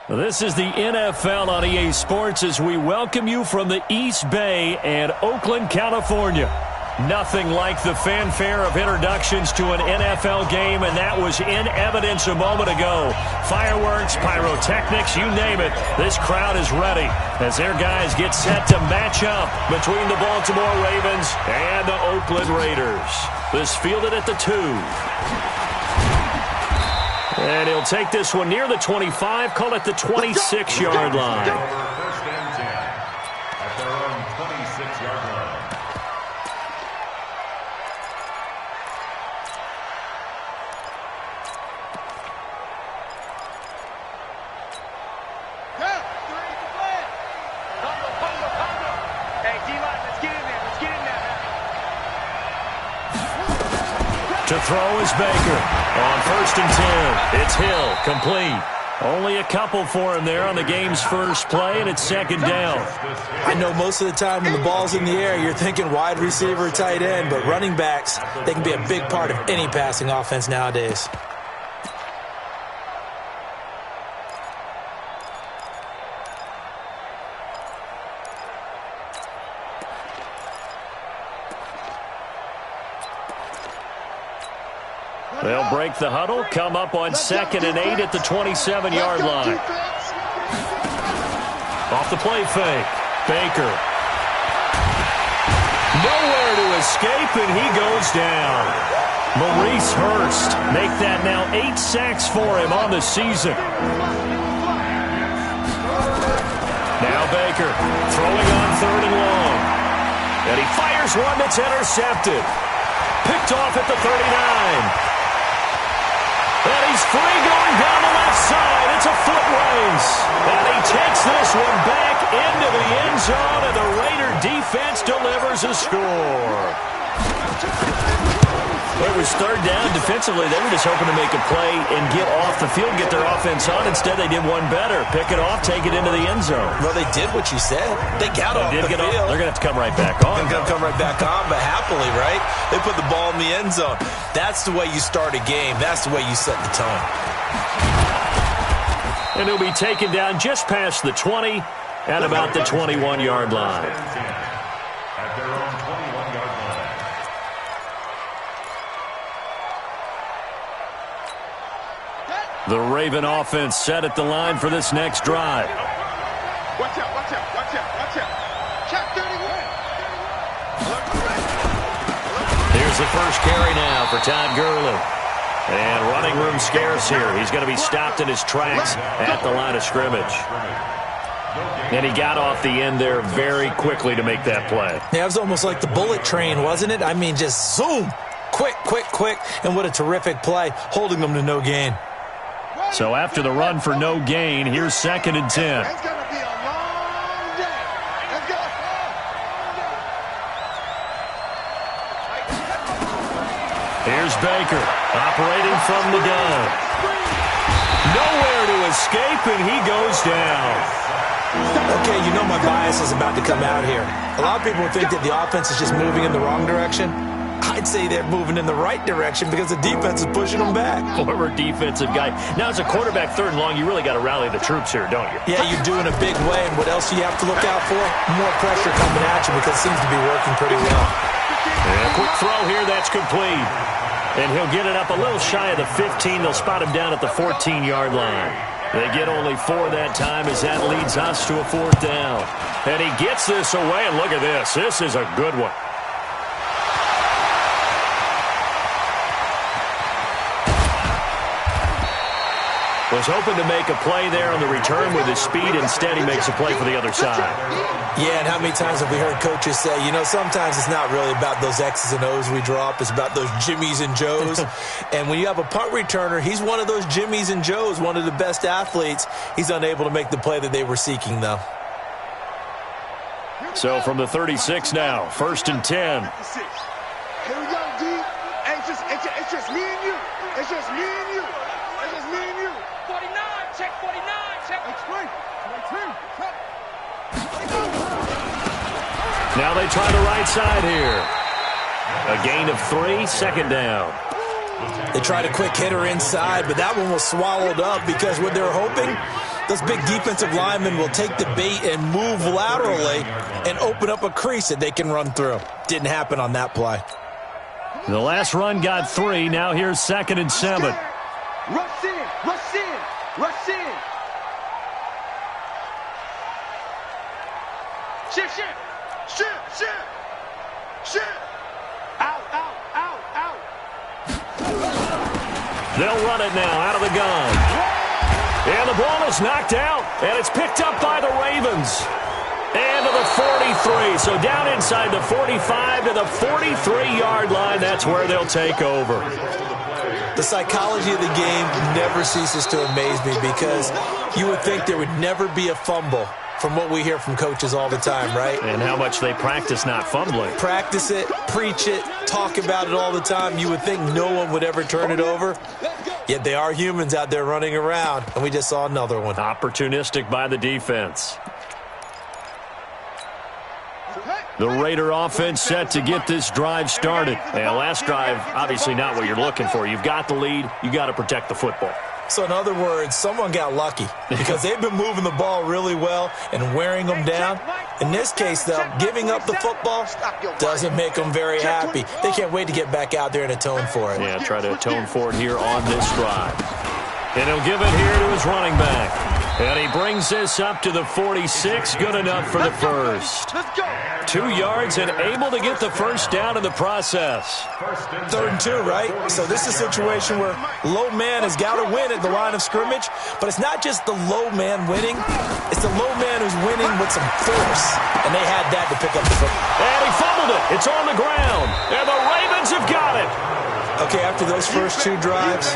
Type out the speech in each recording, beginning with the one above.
This is the NFL on EA Sports as we welcome you from the East Bay and Oakland, California. Nothing like the fanfare of introductions to an NFL game, and that was in evidence a moment ago. Fireworks, pyrotechnics, you name it. This crowd is ready as their guys get set to match up between the Baltimore Ravens and the Oakland Raiders. This fielded at the 2. And he'll take this one near the 25, call it the 26-yard line. First and 10 at their own 26-yard line. Hey, D-line, let's get in there. Let's get in there. To throw is Baker. On first and 10, it's Hill, complete. Only a couple for him there on the game's first play, and it's second down. I know most of the time when the ball's in the air, you're thinking wide receiver, tight end, but running backs, they can be a big part of any passing offense nowadays. They'll break the huddle, come up on second and 8 at the 27-yard line. Off the play fake, Baker. Nowhere to escape, and he goes down. Maurice Hurst make that now 8 sacks for him on the season. Now Baker throwing on third and long. And he fires one that's intercepted. Picked off at the 39. And he's free going down the left side. It's a foot race. And he takes this one back into the end zone, and the Raider defense delivers a score. It was third down. Defensively, they were just hoping to make a play and get off the field, get their offense on. Instead, they did one better. Pick it off, take it into the end zone. Well, they did what you said. They got off the field. They're going to have to come right back on. They're going to come right back on, but happily, right? They put the ball in the end zone. That's the way you start a game. That's the way you set the tone. And he'll be taken down just past the 20 at about the 21-yard line. At their own 21-yard line. The Raven offense set at the line for this next drive. Watch out, watch out, watch out, watch out. Check 31. Here's the first carry now for Todd Gurley. And running room scarce here. He's going to be stopped in his tracks at the line of scrimmage. And he got off the end there very quickly to make that play. Yeah, it was almost like the bullet train, wasn't it? I mean, just zoom. Quick, quick, quick. And what a terrific play, holding them to no gain. So after the run for no gain, here's second and 10. It's going to be a long day. Let's go. Here's Baker operating from the gun. Nowhere to escape, and he goes down. Okay, you know my bias is about to come out here. A lot of people think that the offense is just moving in the wrong direction. I'd say they're moving in the right direction because the defense is pushing them back. Former defensive guy. Now, as a quarterback third and long, you really got to rally the troops here, don't you? Yeah, you do in a big way. And what else do you have to look out for? More pressure coming at you because it seems to be working pretty well. And a quick throw here, that's complete. And he'll get it up a little shy of the 15. They'll spot him down at the 14-yard line. They get only 4 that time as that leads us to a fourth down. And he gets this away, and look at this. This is a good one. Was hoping to make a play there on the return with his speed. Instead, he makes a play for the other side. Yeah, and how many times have we heard coaches say, you know, sometimes it's not really about those X's and O's we drop. It's about those Jimmies and Joes. And when you have a punt returner, he's one of those Jimmies and Joes, one of the best athletes. He's unable to make the play that they were seeking, though. So from the 36 now, first and 10. Here we go, D. Hey, it's just me and you. It's just me and you. It's just me and you. 49, check 49, check. Explain. Now they try the right side here. A gain of 3, second down. They tried a quick hitter inside, but that one was swallowed up because what they were hoping, Those big defensive linemen will take the bait and move laterally and open up a crease that they can run through. Didn't happen on that play. The last run got 3. Now here's 2nd and 7. Rush in, rush in, rush in. Shift, shift, shift, shift, shift. Out, out, out, out. They'll run it now out of the gun. And the ball is knocked out, and it's picked up by the Ravens. And to the 43, so down inside the 45 to the 43-yard line. That's where they'll take over. The psychology of the game never ceases to amaze me because you would think there would never be a fumble from what we hear from coaches all the time, right? And how much they practice not fumbling. Practice it, preach it, talk about it all the time. You would think no one would ever turn it over. Yet they are humans out there running around, and we just saw another one. Opportunistic by the defense. The Raider offense set to get this drive started. And last drive, obviously not what you're looking for. You've got the lead. You got to protect the football. So in other words, someone got lucky because they've been moving the ball really well and wearing them down. In this case, though, giving up the football doesn't make them very happy. They can't wait to get back out there and atone for it. Yeah, try to atone for it here on this drive. And he'll give it here to his running back. And he brings this up to the 46. Good enough for the first. 2 yards and able to get the first down in the process. 3rd and 2, right? So this is a situation where low man has got to win at the line of scrimmage. But it's not just the low man winning. It's the low man who's winning with some force. And they had that to pick up the football. And he fumbled it. It's on the ground. And the Ravens have got it. Okay, after those first 2 drives,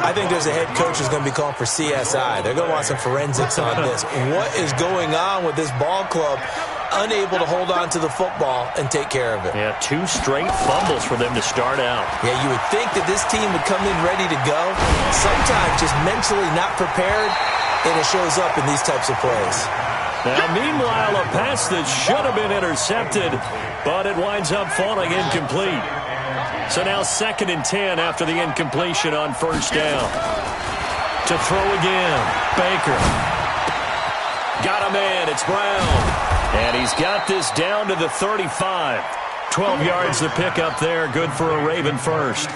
I think there's a head coach who's going to be calling for CSI. They're going to want some forensics on this. What is going on with this ball club? Unable to hold on to the football and take care of it. Yeah, 2 straight fumbles for them to start out. Yeah, you would think that this team would come in ready to go. Sometimes just mentally not prepared, and it shows up in these types of plays. Now, meanwhile, a pass that should have been intercepted, but it winds up falling incomplete. So now 2nd and 10 after the incompletion on first down. To throw again, Baker. Got a man, it's Brown. And he's got this down to the 35. 12 yards to pick up there, good for a Raven first.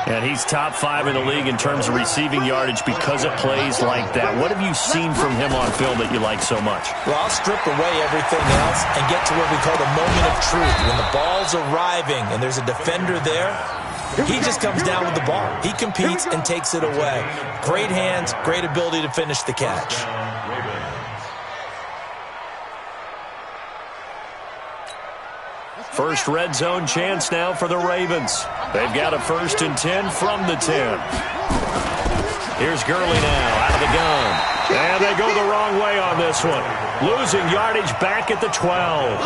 And he's top 5 in the league in terms of receiving yardage because of plays like that. What have you seen from him on film that you like so much? Well, I'll strip away everything else and get to what we call the moment of truth. When the ball's arriving and there's a defender there, he just comes down with the ball. He competes and takes it away. Great hands, great ability to finish the catch. First red zone chance now for the Ravens. They've got a 1st and 10 from the 10. Here's Gurley now out of the gun. And they go the wrong way on this one. Losing yardage back at the 12.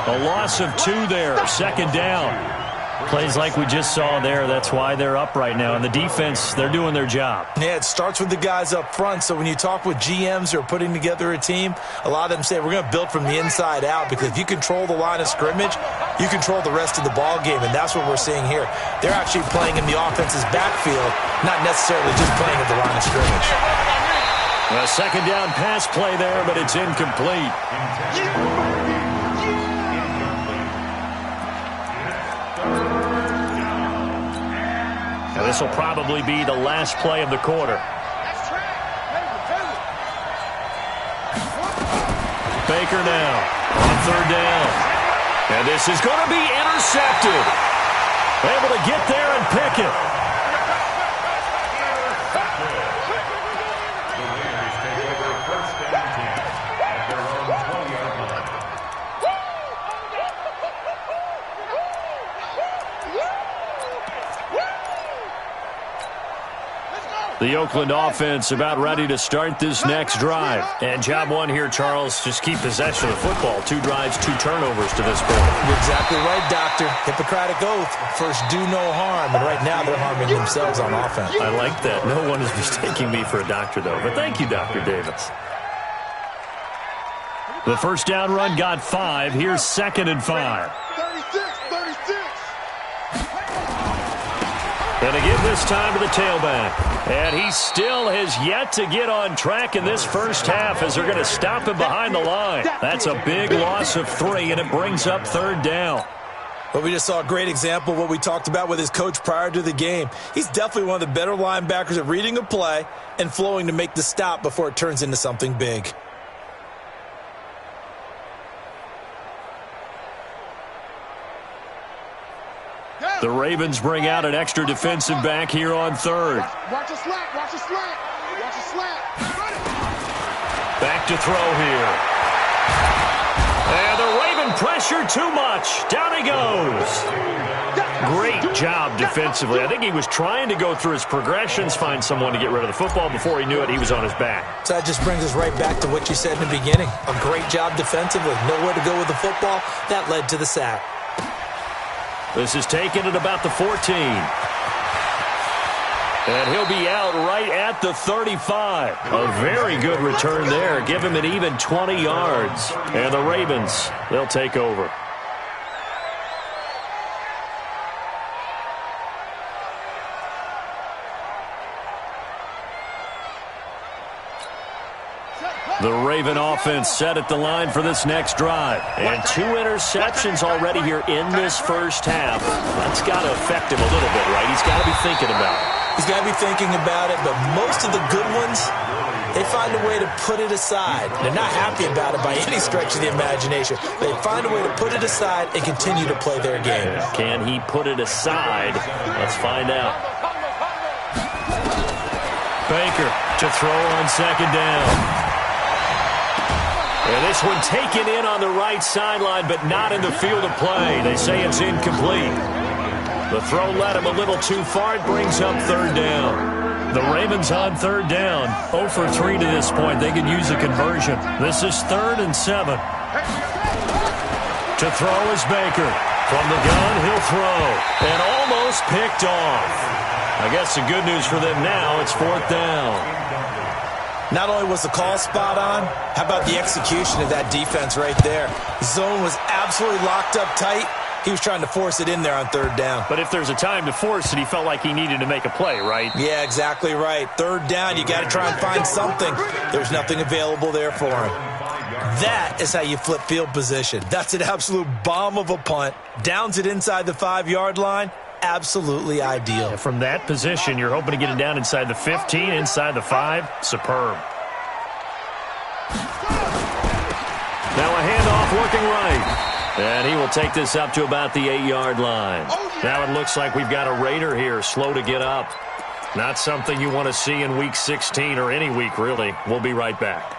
A loss of 2 there. 2nd down. Plays like we just saw there. That's why they're up right now. And the defense, they're doing their job. Yeah, it starts with the guys up front. So when you talk with GMs who are putting together a team, a lot of them say we're going to build from the inside out because if you control the line of scrimmage, you control the rest of the ball game, and that's what we're seeing here. They're actually playing in the offense's backfield, not necessarily just playing at the line of scrimmage. A 2nd down pass play there, but it's incomplete. Now this will probably be the last play of the quarter. Baker now on 3rd down. And this is going to be intercepted. Able to get there and pick it. The Raiders take over 1st and 10 at their own 20-yard line. The Oakland offense about ready to start this next drive. And job 1 here, Charles, just keep possession of the football. 2 drives, 2 turnovers to this point. You're exactly right, Doctor. Hippocratic oath. First, do no harm. And right now, they're harming themselves on offense. I like that. No one is mistaking me for a doctor, though. But thank you, Dr. Davis. The first down run got 5. Here's 2nd and 5. 36, 36. And to give this time to the tailback. And he still has yet to get on track in this first half as they're going to stop him behind the line. That's a big loss of 3, and it brings up 3rd down. Well, we just saw a great example of what we talked about with his coach prior to the game. He's definitely one of the better linebackers at reading a play and flowing to make the stop before it turns into something big. The Ravens bring out an extra defensive back here on 3rd. Watch a slant, watch a slant, watch a slant. Back to throw here. And the Raven pressure too much. Down he goes. Great job defensively. I think he was trying to go through his progressions, find someone to get rid of the football. Before he knew it, he was on his back. So that just brings us right back to what you said in the beginning. A great job defensively. Nowhere to go with the football. That led to the sack. This is taken at about the 14. And he'll be out right at the 35. A very good return there. Give him an even 20 yards. And the Ravens, they'll take over. The Raven offense set at the line for this next drive. And 2 interceptions already here in this first half. That's got to affect him a little bit, right? He's got to be thinking about it. He's got to be thinking about it, but most of the good ones, they find a way to put it aside. They're not happy about it by any stretch of the imagination. They find a way to put it aside and continue to play their game. Can he put it aside? Let's find out. Baker to throw on 2nd down. And this one taken in on the right sideline, but not in the field of play. They say it's incomplete. The throw led him a little too far. It brings up 3rd down. The Ravens on 3rd down. 0 for 3 to this point. They could use a conversion. This is 3rd and 7. To throw is Baker. From the gun, he'll throw. And almost picked off. I guess the good news for them now, it's 4th down. Not only was the call spot on, how about the execution of that defense right there? Zone was absolutely locked up tight. He was trying to force it in there on 3rd down. But if there's a time to force it, he felt like he needed to make a play, right? Yeah, exactly right. 3rd down, you got to try and find something. There's nothing available there for him. That is how you flip field position. That's an absolute bomb of a punt. Downs it inside the 5-yard line. Absolutely ideal. Yeah, from that position, you're hoping to get it down inside the 15, inside the 5. Superb. Now a handoff looking right. And he will take this up to about the 8-yard line. Now it looks like we've got a Raider here, slow to get up. Not something you want to see in Week 16 or any week, really. We'll be right back.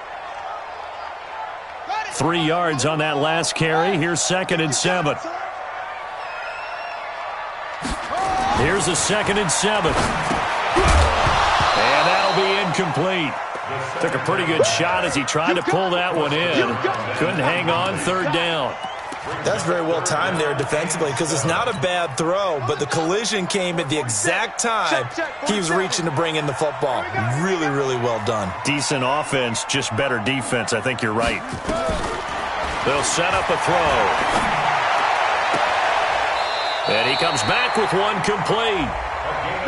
3 yards on that last carry. Here's 2nd and 7. Here's a 2nd and 7. And that'll be incomplete. Took a pretty good shot as he tried to pull that one in. Couldn't hang on 3rd down. That's very well timed there defensively because it's not a bad throw, but the collision came at the exact time he was reaching to bring in the football. Really, really well done. Decent offense, just better defense. I think you're right. They'll set up a throw. And he comes back with one complete.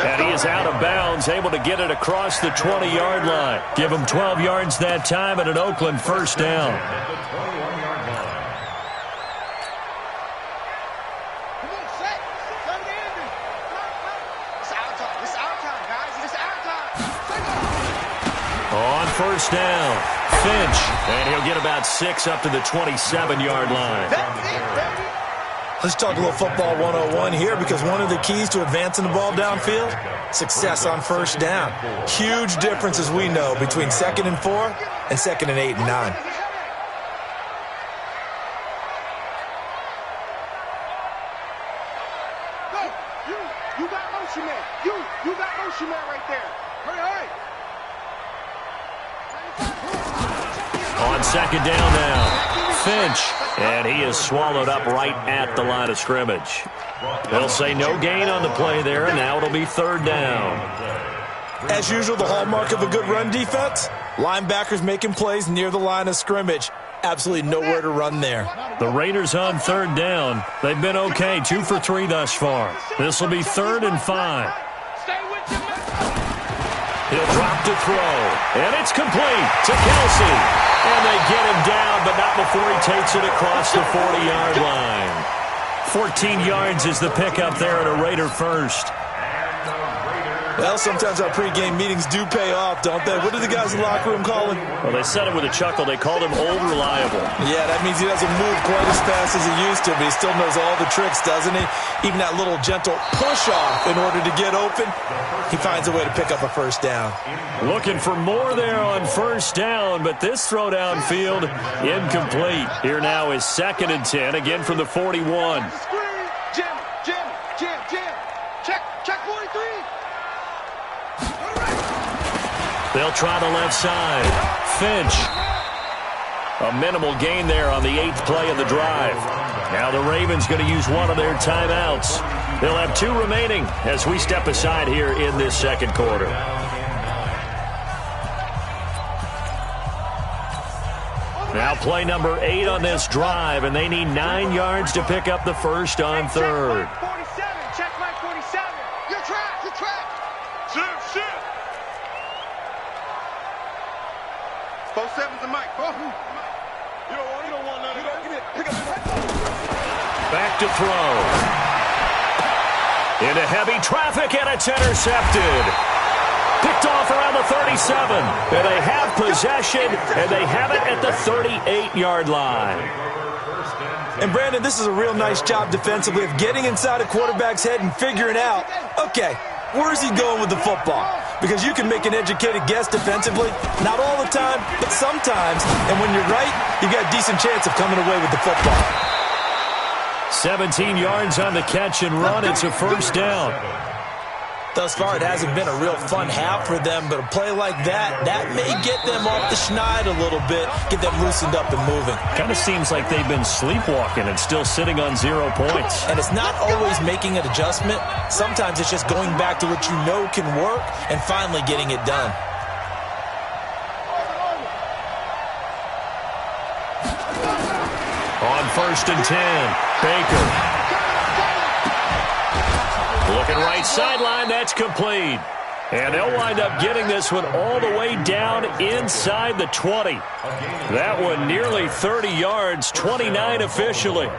And he is out of bounds, able to get it across the 20-yard line. Give him 12 yards that time and an Oakland 1st down. On 1st down, Finch. And he'll get about 6 up to the 27-yard line. Let's talk a little football 101 here because one of the keys to advancing the ball downfield, success on 1st down. Huge difference, as we know, between 2nd and 4 and 2nd and 8 and 9. You got motion man. You got motion man right there. Hurry. On 2nd down now, Finch. And he is swallowed up right at the line of scrimmage. They'll say no gain on the play there, and now it'll be 3rd down. As usual, the hallmark of a good run defense, linebackers making plays near the line of scrimmage. Absolutely nowhere to run there. The Raiders on 3rd down. They've been okay, 2 for 3 thus far. This will be 3rd and 5. He'll drop to throw, and it's complete to Kelsey. And they get him down, but not before he takes it across the 40-yard line. 14 yards is the pickup there at a Raider first. Well, sometimes our pregame meetings do pay off, don't they? What do the guys in the locker room call him? Well, they said it with a chuckle. They called him Old Reliable. Yeah, that means he doesn't move quite as fast as he used to, but he still knows all the tricks, doesn't he? Even that little gentle push-off in order to get open, he finds a way to pick up a first down. Looking for more there on first down, but this throw downfield incomplete. Here now is 2nd and 10, again from the 41. Jim. Check 43. They'll try the left side. Finch. A minimal gain there on the 8th play of the drive. Now the Ravens going to use one of their timeouts. They'll have 2 remaining as we step aside here in this second quarter. Now play number 8 on this drive, and they need 9 yards to pick up the first on 3rd. Check my 47. Your track. Shoot. 47's the mic. You don't want none of that. Pick up. Back to throw. Into heavy traffic, and it's intercepted. Picked off around the 37. And they have possession, and they have it at the 38-yard line. And, Brandon, this is a real nice job defensively of getting inside a quarterback's head and figuring out, okay, where is he going with the football? Because you can make an educated guess defensively. Not all the time, but sometimes. And when you're right, you've got a decent chance of coming away with the football. 17 yards on the catch and run. It's a first down. Thus far, it hasn't been a real fun half for them, but a play like that may get them off the schneid a little bit, get them loosened up and moving. Kind of seems like they've been sleepwalking and still sitting on 0 points. And it's not always making an adjustment. Sometimes it's just going back to what you know can work and finally getting it done. On 1st and 10, Baker. Looking right sideline, that's complete. And they'll wind up getting this one all the way down inside the 20. That one nearly 30 yards, 29 officially.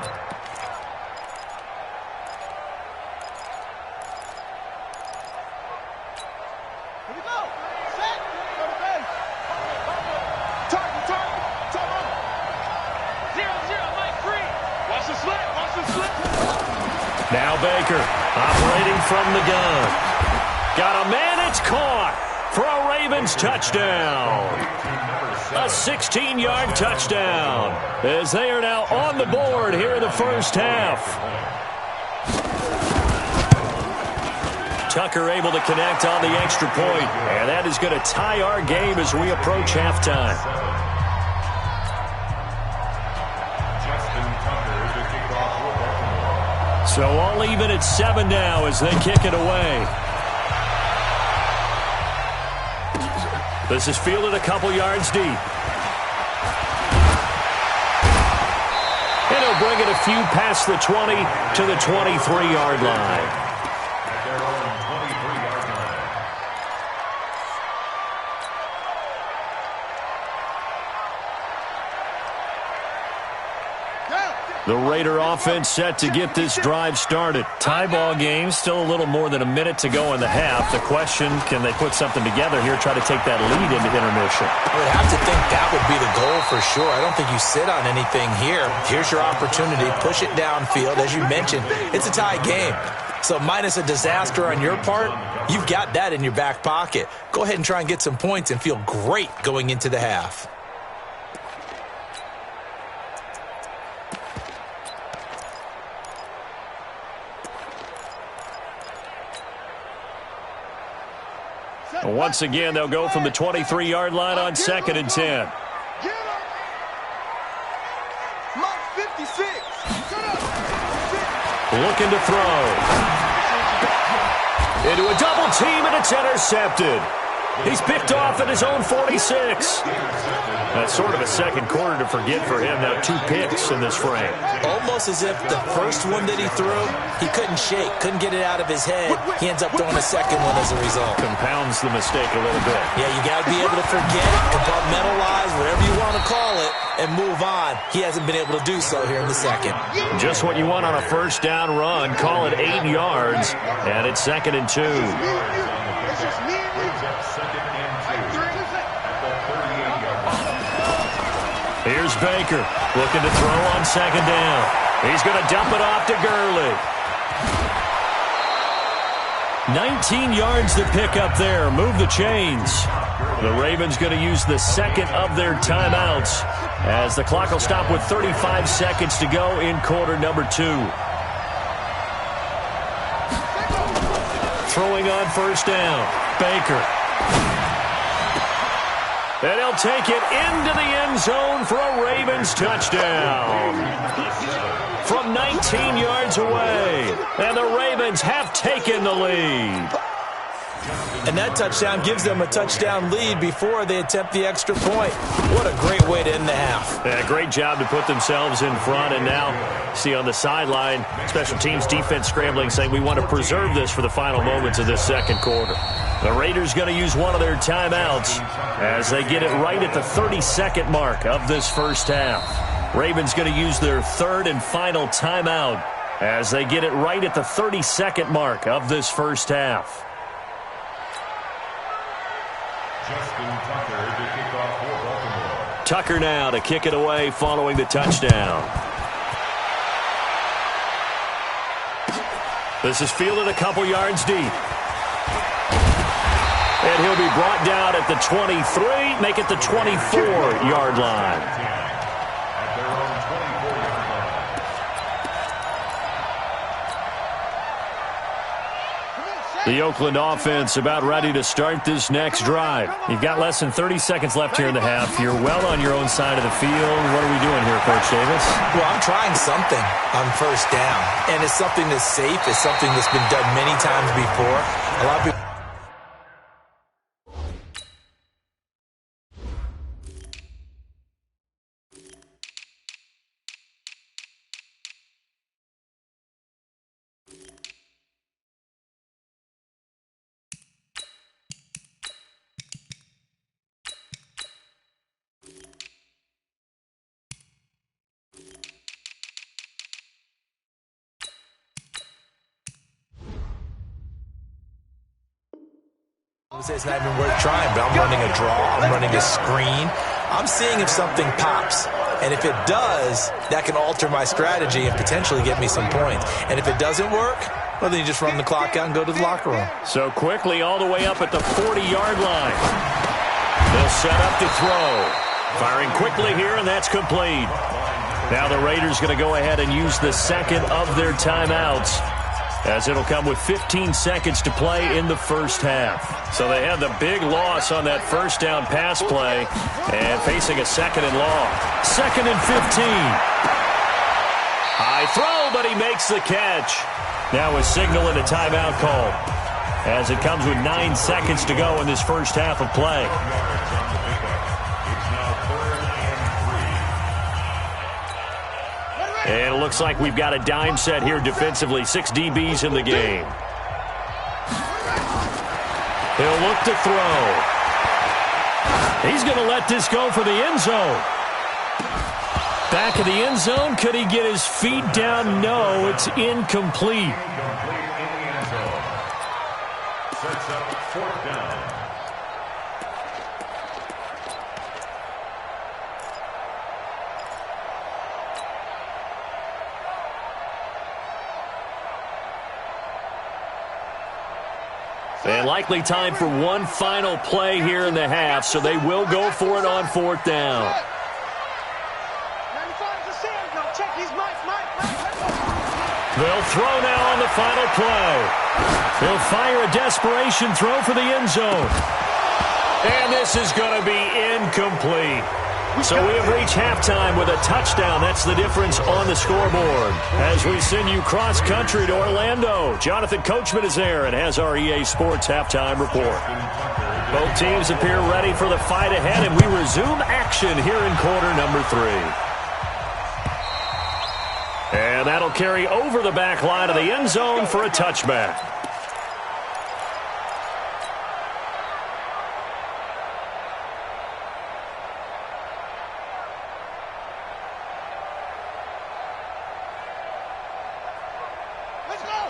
Now Baker operating from the gun. Got a man, it's caught for a Ravens touchdown. A 16-yard touchdown as they are now on the board here in the first half. Tucker able to connect on the extra point, and that is going to tie our game as we approach halftime. So all even at 7 now as they kick it away. This is fielded a couple yards deep. And he'll bring it a few past the 20 to the 23-yard line. The Raider offense set to get this drive started. Tie ball game, still a little more than a minute to go in the half. The question, can they put something together here, try to take that lead into intermission? I would have to think that would be the goal for sure. I don't think you sit on anything here. Here's your opportunity. Push it downfield. As you mentioned, it's a tie game. So minus a disaster on your part, you've got that in your back pocket. Go ahead and try and get some points and feel great going into the half. Once again, they'll go from the 23-yard line on 2nd and 10. Looking to throw. Into a double team, and it's intercepted. He's picked off at his own 46. That's sort of a second quarter to forget for him. Now 2 picks in this frame. Almost as if the first one that he threw, he couldn't shake, couldn't get it out of his head. He ends up throwing a second one as a result. Compounds the mistake a little bit. Yeah, you got to be able to forget it, compartmentalize, whatever you want to call it, and move on. He hasn't been able to do so here in the second. Just what you want on a first down run. Call it 8 yards, and it's 2nd and 2. Here's Baker looking to throw on 2nd down. He's going to dump it off to Gurley. 19 yards to pick up there. Move the chains. The Ravens going to use the second of their timeouts as the clock will stop with 35 seconds to go in quarter number 2. Throwing on first down. Baker. And he'll take it into the end zone for a Ravens touchdown. From 19 yards away. And the Ravens have taken the lead. And that touchdown gives them a touchdown lead before they attempt the extra point. What a great way to end the half. Yeah, great job to put themselves in front. And now, see on the sideline, special teams defense scrambling, saying we want to preserve this for the final moments of this second quarter. The Raiders going to use one of their timeouts as they get it right at the 32nd mark of this first half. Ravens going to use their third and final timeout as they get it right at the 32nd mark of this first half. Tucker now to kick it away following the touchdown. This is fielded a couple yards deep. And he'll be brought down at the 23, make it the 24-yard line. The Oakland offense about ready to start this next drive. You've got less than 30 seconds left here in the half. You're well on your own side of the field. What are we doing here, Coach Davis? Well, I'm trying something on first down. And it's something that's safe. It's something that's been done many times before. A lot of people... It's not even worth trying, but I'm running a draw. I'm running a screen. I'm seeing if something pops. And if it does, that can alter my strategy and potentially get me some points. And if it doesn't work, well, then you just run the clock out and go to the locker room. So quickly all the way up at the 40-yard line. They'll set up to throw. Firing quickly here, and that's complete. Now the Raiders going to go ahead and use the second of their timeouts, as it'll come with 15 seconds to play in the first half. So they had the big loss on that first down pass play and facing a 2nd and long. 2nd and 15. High throw, but he makes the catch. Now a signal and a timeout call as it comes with 9 seconds to go in this first half of play. And it looks like we've got a dime set here defensively. 6 DBs in the game. He'll look to throw. He's going to let this go for the end zone. Back of the end zone. Could he get his feet down? No, it's incomplete. Sets up 4th down. And likely time for one final play here in the half, so they will go for it on 4th down. They'll throw now on the final play. They'll fire a desperation throw for the end zone. And this is going to be incomplete. So we have reached halftime with a touchdown. That's the difference on the scoreboard. As we send you cross-country to Orlando, Jonathan Coachman is there and has our EA Sports halftime report. Both teams appear ready for the fight ahead, and we resume action here in quarter number 3. And that'll carry over the back line of the end zone for a touchback.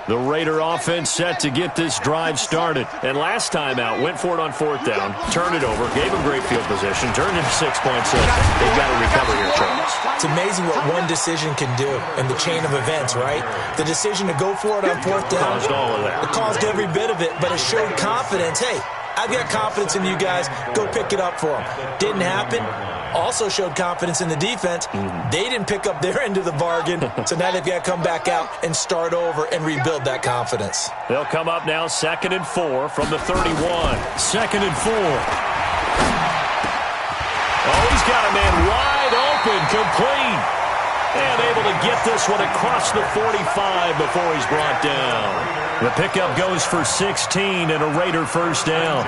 The Raider offense set to get this drive started. And last time out, went for it on 4th down, turned it over, gave him great field position, turned into 6 points. They've got to recover here, Charles. It's amazing what one decision can do in the chain of events, right? The decision to go for it on 4th down. Caused all of that. It caused every bit of it, but it showed confidence. Hey, I've got confidence in you guys. Go pick it up for them. Didn't happen. Also showed confidence in the defense. They didn't pick up their end of the bargain, so now they've got to come back out and start over and rebuild that confidence. They'll come up now 2nd and 4 from the 31. 2nd and 4. Oh, he's got a man wide open, complete. And able to get this one across the 45 before he's brought down. The pickup goes for 16 and a Raider first down.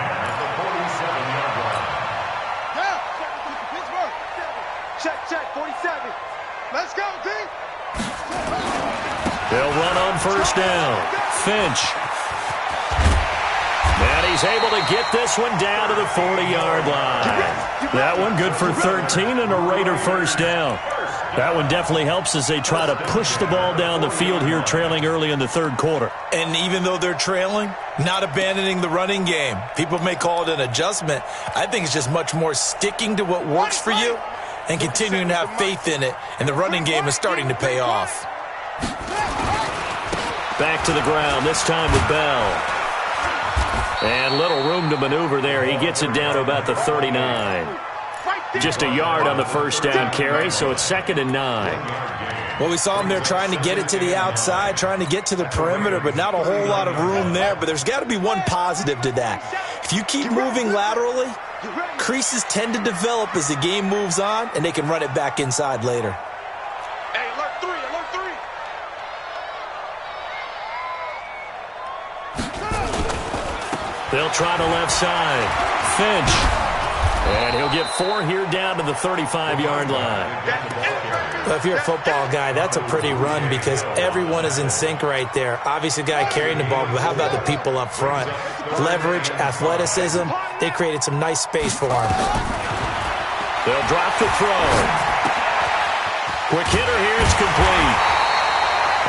Check, 47. Let's go, D. They'll run on first down. Finch. And he's able to get this one down to the 40-yard line. That one good for 13 and a Raider first down. That one definitely helps as they try to push the ball down the field here, trailing early in the 3rd quarter. And even though they're trailing, not abandoning the running game. People may call it an adjustment. I think it's just much more sticking to what works for you and continuing to have faith in it. And the running game is starting to pay off. Back to the ground, this time with Bell. And little room to maneuver there. He gets it down to about the 39. Just a yard on the first down carry, so it's 2nd and 9. Well, we saw him there trying to get it to the outside, trying to get to the perimeter, but not a whole lot of room there. But there's got to be one positive to that. If you keep moving laterally, creases tend to develop as the game moves on, and they can run it back inside later. Hey, alert 3. They'll try the left side. Finch. And he'll get 4 here down to the 35-yard line. Well, if you're a football guy, that's a pretty run because everyone is in sync right there. Obviously, the guy carrying the ball, but how about the people up front? Leverage, athleticism, they created some nice space for him. They'll drop the throw. Quick hitter here, it's complete.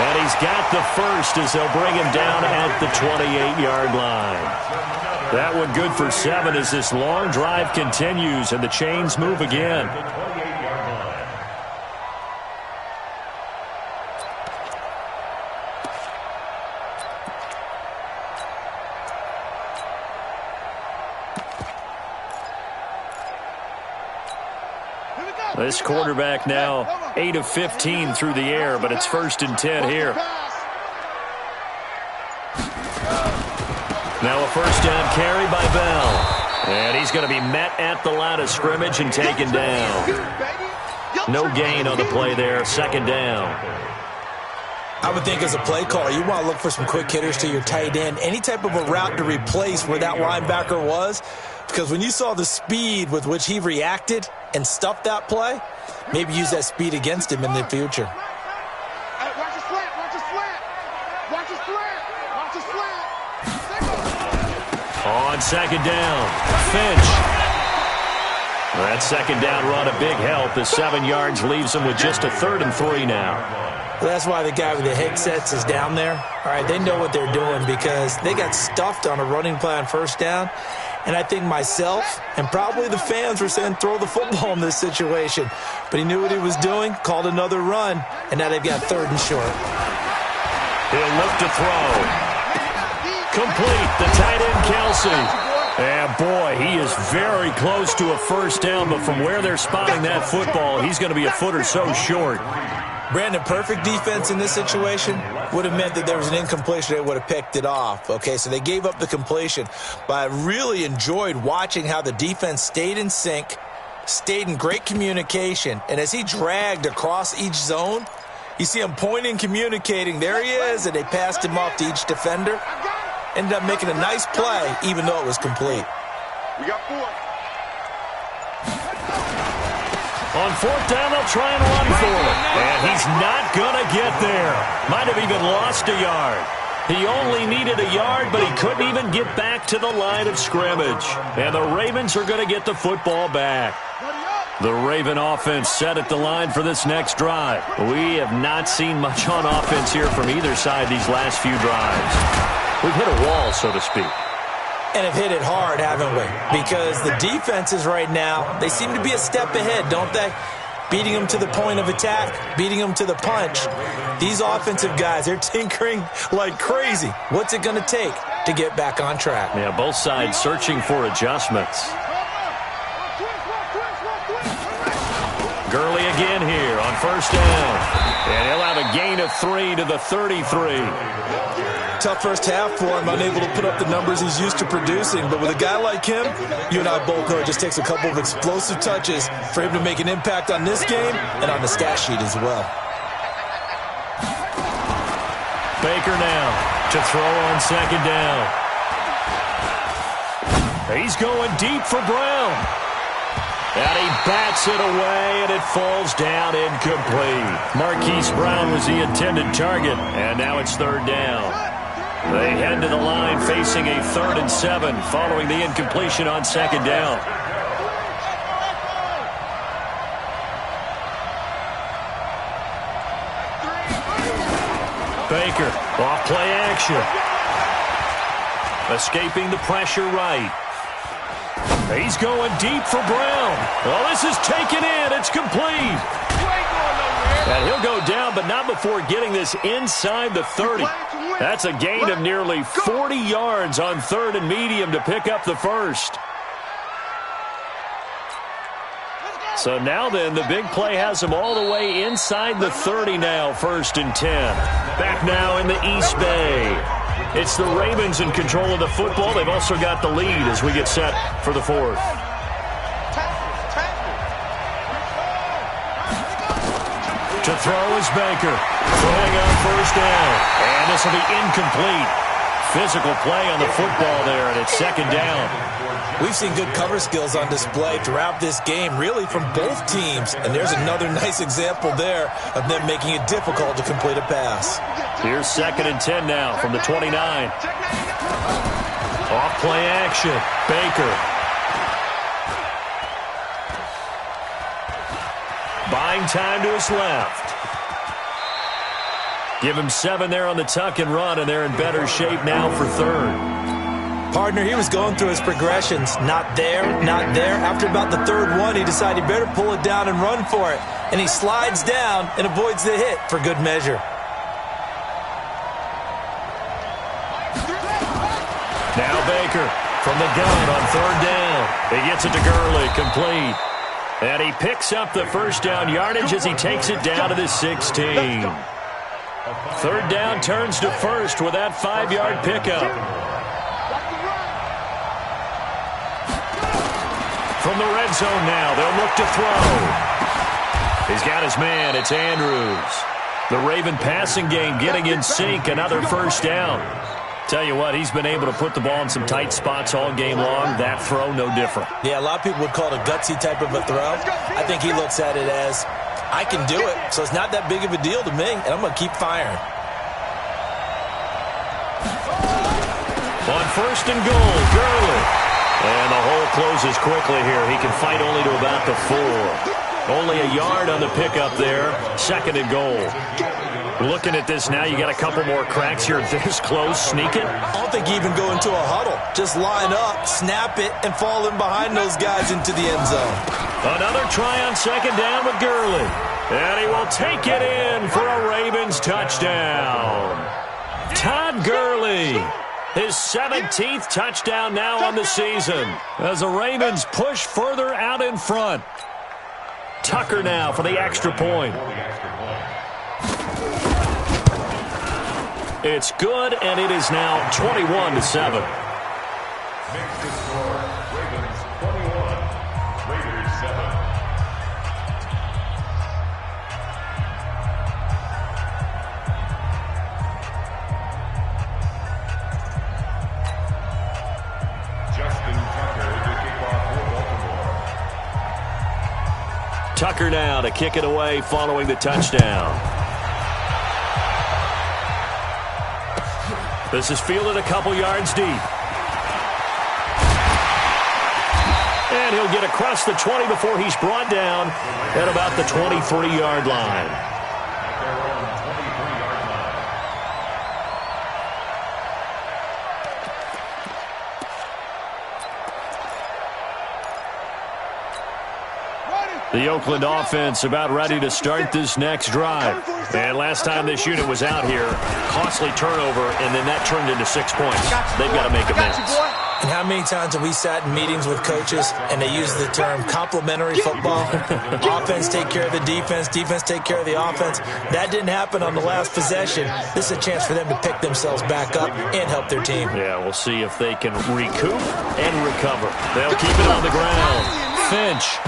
And he's got the first as they'll bring him down at the 28-yard line. That one good for 7 as this long drive continues and the chains move again. This quarterback now 8 of 15 through the air, but it's 1st and 10 here. Now a first down carry by Bell. And he's going to be met at the line of scrimmage and taken down. No gain on the play there, 2nd down. I would think as a play caller, you want to look for some quick hitters to your tight end. Any type of a route to replace where that linebacker was. Because when you saw the speed with which he reacted and stuffed that play, maybe use that speed against him in the future. Watch his slant. On 2nd down, Finch. That 2nd down run a big help. The 7 yards leaves him with just a 3rd and 3 now. Well, that's why the guy with the headsets is down there. All right, they know what they're doing because they got stuffed on a running play on first down. And I think myself and probably the fans were saying throw the football in this situation. But he knew what he was doing, called another run, and now they've got 3rd and short. He'll look to throw. Complete, the tight end, Kelsey. And boy, he is very close to a first down, but from where they're spotting that football, he's going to be a foot or so short. Brandon, perfect defense in this situation would have meant that there was an incompletion. They would have picked it off. Okay, so they gave up the completion. But I really enjoyed watching how the defense stayed in sync, stayed in great communication. And as he dragged across each zone, you see him pointing, communicating. There he is, and they passed him off to each defender. Ended up making a nice play, even though it was complete. We got 4. On 4th down, they'll try and run for it. And he's not going to get there. Might have even lost a yard. He only needed a yard, but he couldn't even get back to the line of scrimmage. And the Ravens are going to get the football back. The Raven offense set at the line for this next drive. We have not seen much on offense here from either side these last few drives. We've hit a wall, so to speak. And have hit it hard, haven't we? Because the defenses right now, they seem to be a step ahead, don't they? Beating them to the point of attack, beating them to the punch. These offensive guys, they're tinkering like crazy. What's it going to take to get back on track? Yeah, both sides searching for adjustments. Gurley again here on 1st down. And he'll have a gain of 3 to the 33. Tough first half for him, unable to put up the numbers he's used to producing. But with a guy like him, you and I both know it just takes a couple of explosive touches for him to make an impact on this game and on the stat sheet as well. Baker now to throw on 2nd down. He's going deep for Brown. And he bats it away, and it falls down incomplete. Marquise Brown was the intended target, and now it's 3rd down. They head to the line facing a 3rd and 7 following the incompletion on 2nd down. Baker, off play action. Escaping the pressure right. He's going deep for Brown. Well, this is taken in. It's complete. And he'll go down, but not before getting this inside the 30. That's a gain of nearly 40 yards on 3rd and medium to pick up the first. So now then, the big play has him all the way inside the 30 now, 1st and 10. Back now in the East Bay. It's the Ravens in control of the football. They've also got the lead as we get set for the 4th. To throw is Baker. Throwing on 1st down. And this will be incomplete. Physical play on the football there, and it's 2nd down. We've seen good cover skills on display throughout this game, really from both teams. And there's another nice example there of them making it difficult to complete a pass. Here's 2nd and 10 now from the 29. Off play action. Baker. Buying time to his left. Give him 7 there on the tuck and run, and they're in better shape now for 3rd. Partner, he was going through his progressions. Not there, not there. After about the 3rd one, he decided he better pull it down and run for it. And he slides down and avoids the hit for good measure. Now Baker from the gun on 3rd down. He gets it to Gurley, complete. And he picks up the 1st down yardage as he takes it down to the 16. 3rd down turns to 1st with that 5-yard pickup. From the red zone now, they'll look to throw. He's got his man. It's Andrews. The Raven passing game getting in sync. Another 1st down. Tell you what, he's been able to put the ball in some tight spots all game long. That throw, no different. Yeah, a lot of people would call it a gutsy type of a throw. I think he looks at it as, I can do it, so it's not that big of a deal to me, and I'm going to keep firing. On 1st and goal, Gurley. And the hole closes quickly here. He can fight only to about the 4. Only a yard on the pickup there. 2nd and goal. Looking at this now, you got a couple more cracks here this close. Sneak it. I don't think you even go into a huddle. Just line up, snap it, and fall in behind those guys into the end zone. Another try on 2nd down with Gurley. And he will take it in for a Ravens touchdown. Todd Gurley. His 17th touchdown now on the season as the Ravens push further out in front. Tucker now for the extra point. It's good, and it is now 21-7. Makes the score Ravens 21, Raiders 7. Justin Tucker, the Tucker now to kick it away following the touchdown. This is fielded a couple yards deep. And he'll get across the 20 before he's brought down at about the 23-yard line. The Oakland offense about ready to start this next drive. And last time this unit was out here, costly turnover, and then that turned into 6 points. They've got to make amends. And how many times have we sat in meetings with coaches and they use the term complementary football? Offense take care of the defense, defense take care of the offense. That didn't happen on the last possession. This is a chance for them to pick themselves back up and help their team. Yeah, we'll see if they can recoup and recover. They'll keep it on the ground. Finch.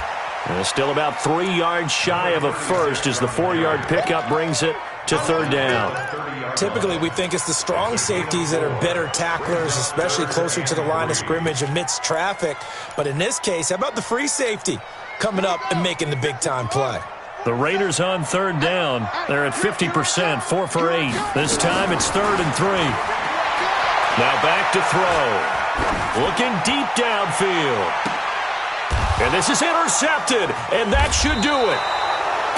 Still about 3 yards shy of a first as the 4-yard pickup brings it to third down. Typically, we think it's the strong safeties that are better tacklers, especially closer to the line of scrimmage amidst traffic. But in this case, how about the free safety coming up and making the big-time play? The Raiders on third down. They're at 50%, 4 for 8. This time it's 3rd and 3. Now back to throw. Looking deep downfield. And this is intercepted, and that should do it.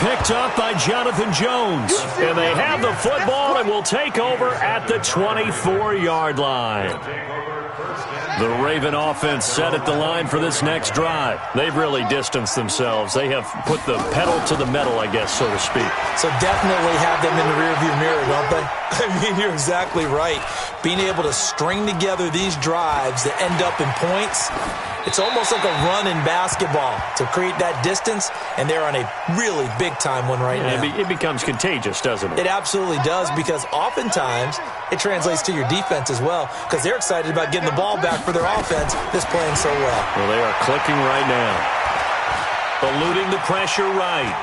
Picked up by Jonathan Jones. And they have the football and will take over at the 24-yard line. The Raven offense set at the line for this next drive. They've really distanced themselves. They have put the pedal to the metal, I guess, so to speak. So definitely have them in the rearview mirror, don't they? I mean, you're exactly right. Being able to string together these drives that end up in points, it's almost like a run in basketball to create that distance, and they're on a really big-time one right now. It becomes contagious, doesn't it? It absolutely does, because oftentimes it translates to your defense as well, because they're excited about getting the ball back for their offense that's playing so well. Well, they are clicking right now. Eluding the pressure right.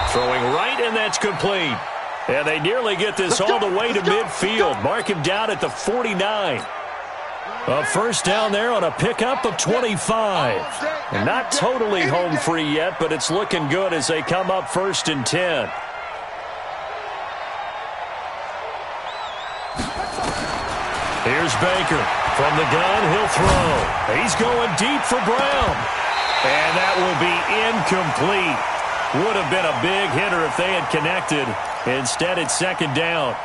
Throwing right, and that's complete. And they nearly get this all the way to midfield. Mark him down at the 49. A first down there on a pickup of 25. And not totally home free yet, but it's looking good as they come up 1st and 10. Here's Baker. From the gun, he'll throw. He's going deep for Brown. And that will be incomplete. Would have been a big hitter if they had connected. Instead, it's 2nd down.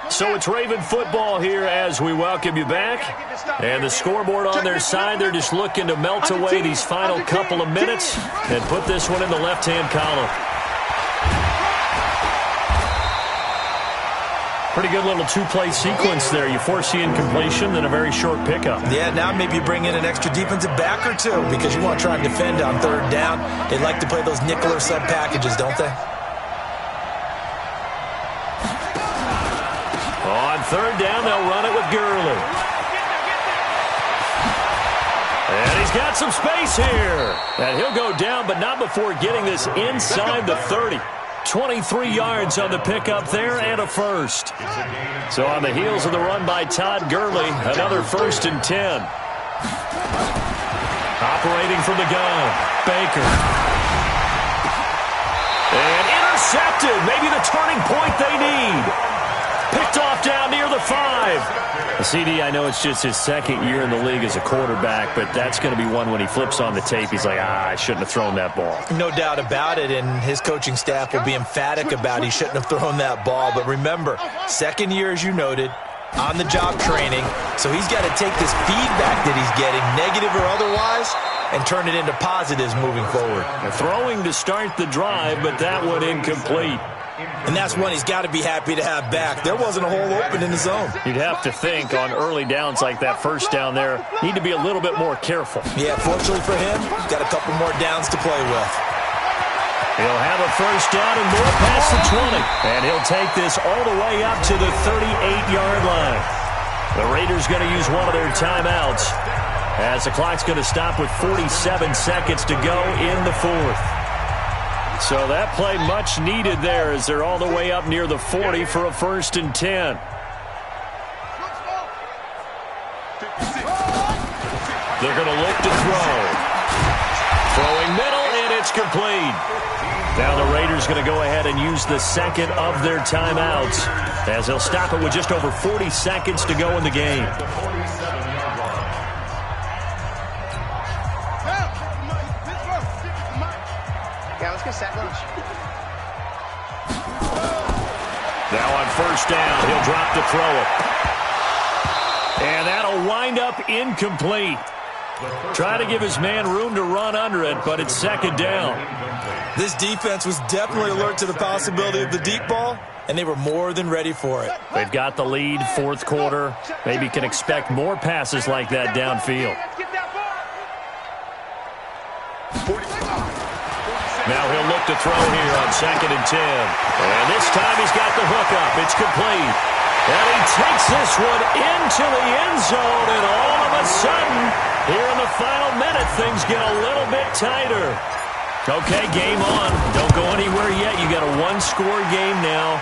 So it's Raven football here as we welcome you back. And the scoreboard on their side, they're just looking to melt away these final couple of minutes and put this one in the left-hand column. Pretty good little 2-play sequence there. You force the incompletion, then a very short pickup. Yeah, now maybe you bring in an extra defensive back or two because you want to try and defend on 3rd down. They like to play those nickel or sub packages, don't they? On 3rd down, they'll run it with Gurley. And he's got some space here. And he'll go down, but not before getting this inside the 30. 23 yards on the pickup there and a first. So on the heels of the run by Todd Gurley, another 1st and 10. Operating from the gun, Baker. And intercepted. Maybe the turning point they need. Picked off down near the 5. CD, I know it's just his 2nd year in the league as a quarterback, but that's going to be one when he flips on the tape. He's like, I shouldn't have thrown that ball. No doubt about it, and his coaching staff will be emphatic about he shouldn't have thrown that ball. But remember, 2nd year, as you noted, on-the-job training, so he's got to take this feedback that he's getting, negative or otherwise, and turn it into positives moving forward. Throwing to start the drive, but that one incomplete. And that's one he's got to be happy to have back. There wasn't a hole open in the zone. You'd have to think on early downs like that 1st down there, need to be a little bit more careful. Yeah, fortunately for him, he's got a couple more downs to play with. He'll have a 1st down and more past the 20. And he'll take this all the way up to the 38-yard line. The Raiders going to use one of their timeouts as the clock's going to stop with 47 seconds to go in the 4th. So that play much needed there as they're all the way up near the 40 for a 1st and 10. They're going to look to throw. Throwing middle, and it's complete. Now the Raiders going to go ahead and use the second of their timeouts as they'll stop it with just over 40 seconds to go in the game. Yeah, let's get set lunch. Now on first down, he'll drop to throw it. And that'll wind up incomplete. Trying to give his man room to run under it, but it's second down. This defense was definitely alert to the possibility of the deep ball, and they were more than ready for it. They've got the lead, fourth quarter. Maybe can expect more passes like that downfield. Now he'll look to throw here on 2nd and 10. And this time he's got the hook up. It's complete. And he takes this one into the end zone, and all of a sudden, here in the final minute, things get a little bit tighter. Okay, game on. Don't go anywhere yet. You got a one-score game now.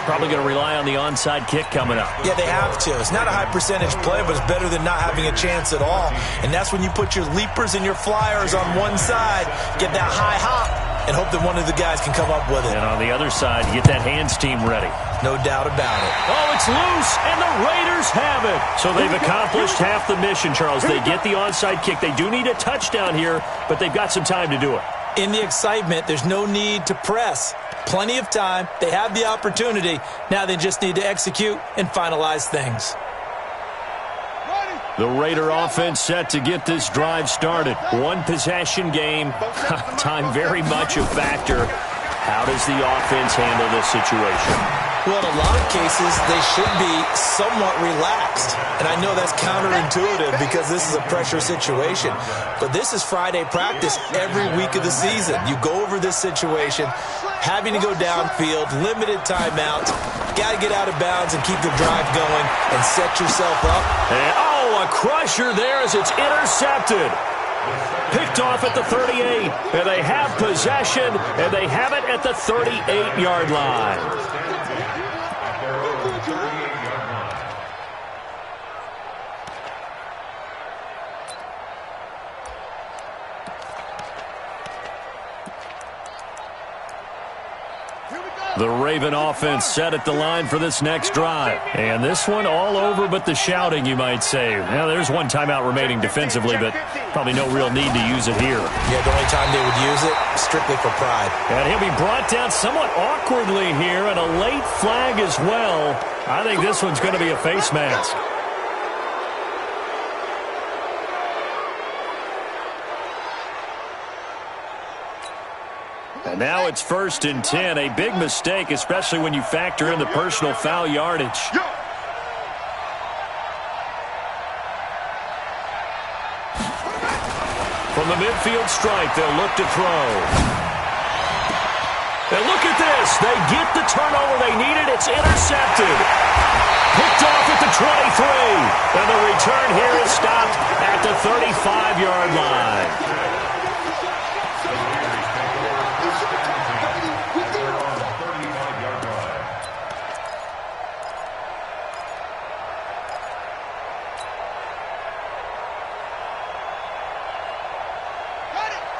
Probably going to rely on the onside kick coming up. Yeah, they have to. It's not a high-percentage play, but it's better than not having a chance at all. And that's when you put your leapers and your flyers on one side, get that high hop, and hope that one of the guys can come up with it. And on the other side, get that hands team ready. No doubt about it. Oh, it's loose, and the Raiders have it. So they've accomplished half the mission, Charles. They get the onside kick. They do need a touchdown here, but they've got some time to do it. In the excitement, there's no need to press. Plenty of time. They have the opportunity. Now they just need to execute and finalize things. The Raider offense set to get this drive started. One possession game. Time very much a factor. How does the offense handle this situation? Well, in a lot of cases, they should be somewhat relaxed. And I know that's counterintuitive because this is a pressure situation. But this is Friday practice every week of the season. You go over this situation, having to go downfield, limited timeouts. Got to get out of bounds and keep the drive going and set yourself up. And, oh, a crusher there as it's intercepted. Picked off at the 38. And they have possession, and they have it at the 38-yard line. The Raven offense set at the line for this next drive. And this one all over but the shouting, you might say. Well, there's one timeout remaining defensively, but probably no real need to use it here. Yeah, the only time they would use it, strictly for pride. And he'll be brought down somewhat awkwardly here, and a late flag as well. I think this one's going to be a face mask. And now it's 1st and 10. A big mistake, especially when you factor in the personal foul yardage. From the midfield strike, they'll look to throw. And look at this. They get the turnover they needed. It's intercepted. Picked off at the 23. And the return here is stopped at the 35-yard line.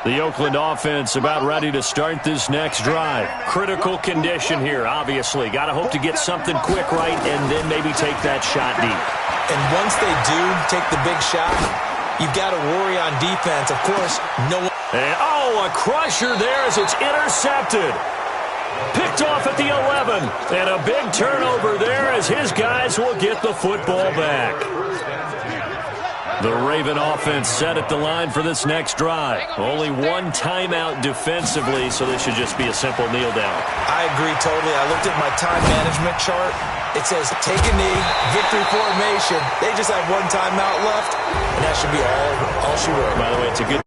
The Oakland offense about ready to start this next drive. Critical condition here, obviously. Got to hope to get something quick right and then maybe take that shot deep. And once they do take the big shot, you've got to worry on defense. Of course, no one... And, oh, a crusher there as it's intercepted. Picked off at the 11. And a big turnover there as his guys will get the football back. The Raven offense set at the line for this next drive. Only one timeout defensively, so this should just be a simple kneel down. I agree totally. I looked at my time management chart. It says take a knee, victory formation. They just have one timeout left, and that should be all she wrote. By the way, it's a good